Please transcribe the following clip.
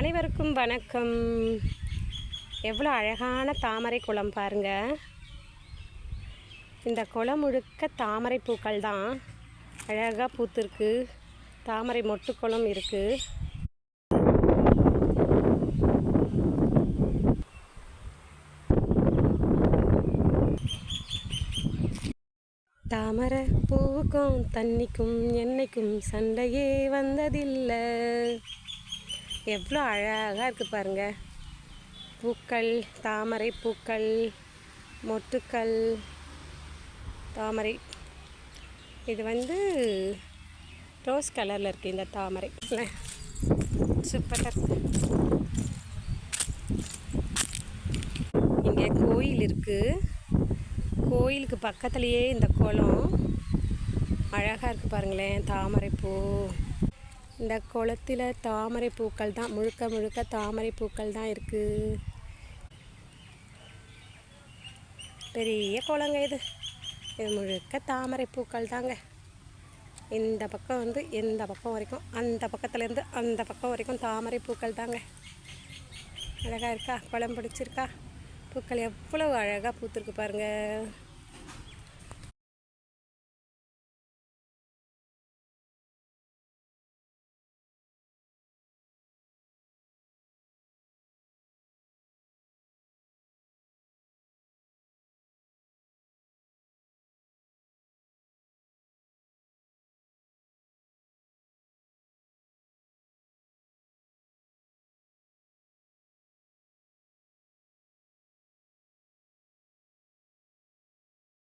அனைவருக்கும் வணக்கம். எவ்வளோ அழகான தாமரை குளம் பாருங்கள். இந்த குளம் முழுக்க தாமரை பூக்கள் தான் அழகாக பூத்துருக்கு. தாமரை மொட்டு குளம் இருக்குது. தாமரை பூவுக்கும் தண்ணிக்கும் என்னைக்கும் சண்டையே வந்ததில்லை. எவ்வளோ அழகாக இருக்குது பாருங்கள். பூக்கள், தாமரை பூக்கள், மொட்டுக்கள், தாமரை. இது ரோஸ் கலரில் இருக்குது இந்த தாமரை. சூப்பராக இருக்கு. இங்கே கோயில் இருக்குது. கோயிலுக்கு பக்கத்துலேயே இந்த குளம் அழகாக இருக்குது பாருங்களேன். தாமரை பூ. இந்த குளத்தில் தாமரை பூக்கள் தான் முழுக்க முழுக்க தாமரை பூக்கள் தான் இருக்குது. பெரிய குளங்க இது முழுக்க தாமரை பூக்கள் தாங்க. இந்த பக்கம் எந்த பக்கம் வரைக்கும், அந்த பக்கத்துலேருந்து அந்த பக்கம் வரைக்கும் தாமரை பூக்கள் தாங்க. அழகாக இருக்கா? குளம் பிடிச்சிருக்கா? பூக்கள் எவ்வளோ அழகாக பூத்துருக்கு பாருங்கள்.